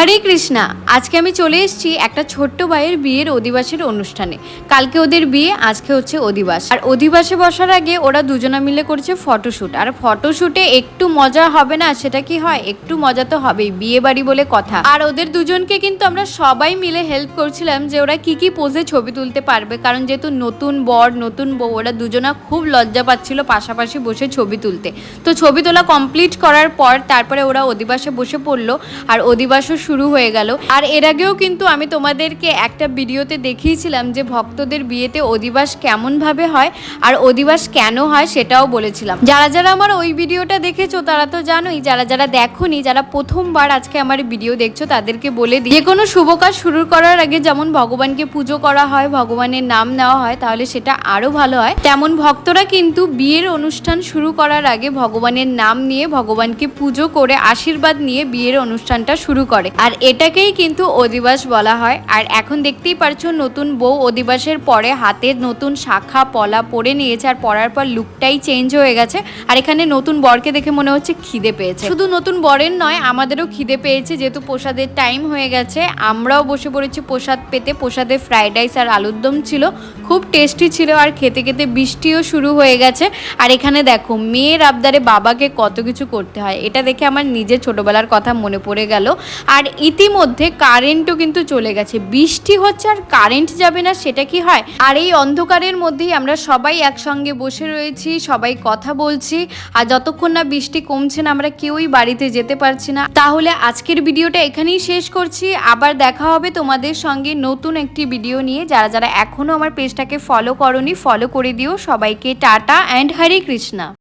হরে কৃষ্ণা। আজকে আমি চলে এসেছি একটা ছোট্ট ভাইয়ের বিয়ের অধিবাসের অনুষ্ঠানে। কালকে ওদের বিয়ে, আজকে হচ্ছে অধিবাস। আর অধিবাসে বসার আগে ওরা দুজনা মিলে করেছে ফটোশ্যুট। আর ফটোশ্যুটে একটু মজা হবে না সেটা কি হয়? একটু মজা তো হবেই, বিয়ে বাড়ি বলে কথা। আর ওদের দুজনকে কিন্তু আমরা সবাই মিলে হেল্প করছিলাম যে ওরা কি কি পোজে ছবি তুলতে পারবে, কারণ যেহেতু নতুন বর নতুন বউ, ওরা দুজনা খুব লজ্জা পাচ্ছিল পাশাপাশি বসে ছবি তুলতে। তো ছবি তোলা কমপ্লিট করার পর তারপরে ওরা অধিবাসে বসে পড়লো আর অধিবাসও শুরু হয়ে গেল। আর এর আগেও কিন্তু আমি তোমাদেরকে একটা ভিডিওতে দেখিয়েছিলাম যে ভক্তদের বিয়েতে অধিবাস কেমন ভাবে হয় আর অধিবাস কেন হয় সেটাও বলেছিলাম। যারা যারা আমার ওই ভিডিওটা দেখেছো তারা তো জানোই, যারা যারা দেখোনি, যারা প্রথমবার আজকে আমার ভিডিও দেখছো তাদেরকে বলে দিই, যে কোনো শুভ কাজ শুরু করার আগে যেমন ভগবানকে পুজো করা হয়, ভগবানের নাম নেওয়া হয়, তাহলে সেটা আরো ভালো হয়। তেমন ভক্তরা কিন্তু বিয়ের অনুষ্ঠান শুরু করার আগে ভগবানের নাম নিয়ে ভগবানকে পুজো করে আশীর্বাদ নিয়ে বিয়ের অনুষ্ঠানটা শুরু করে। আর এটাকেই কিন্তু অধিবাস বলা হয়। আর এখন দেখতেই পারছো নতুন বউ অধিবাসের পরে হাতের নতুন শাখা পলা পরে নিয়েছে, আর পরার পর লুকটাই চেঞ্জ হয়ে গেছে। আর এখানে নতুন বরকে দেখে মনে হচ্ছে খিদে পেয়েছে। শুধু নতুন বরের নয়, আমাদেরও খিদে পেয়েছে, যেহেতু প্রসাদের টাইম হয়ে গেছে। আমরাও বসে পড়েছি প্রসাদ পেতে। প্রসাদে ফ্রাইড রাইস আর আলুর দম ছিল, খুব টেস্টি ছিল। আর খেতে খেতে বৃষ্টিও শুরু হয়ে গেছে। আর এখানে দেখো মেয়ের আবদারে বাবাকে কত কিছু করতে হয়, এটা দেখে আমার নিজের ছোটবেলার কথা মনে পড়ে গেল। আর ইতিমধ্যে কারেন্টও কিন্তু চলে গেছে। বৃষ্টি হচ্ছে আর কারেন্ট যাবে না, সেটা কি হয়? আর এই অন্ধকারের মধ্যেই আমরা সবাই একসঙ্গে বসে রয়েছি, সবাই কথা বলছি। আর যতক্ষণ না বৃষ্টি কমছে না আমরা কেউই বাড়িতে যেতে পারছি না। তাহলে আজকের ভিডিওটা এখানেই শেষ করছি। আবার দেখা হবে তোমাদের সঙ্গে নতুন একটি ভিডিও নিয়ে। যারা যারা এখনো আমার পেজটাকে ফলো করোনি, ফলো করে দিও। সবাইকে টাটা অ্যান্ড হরে কৃষ্ণা।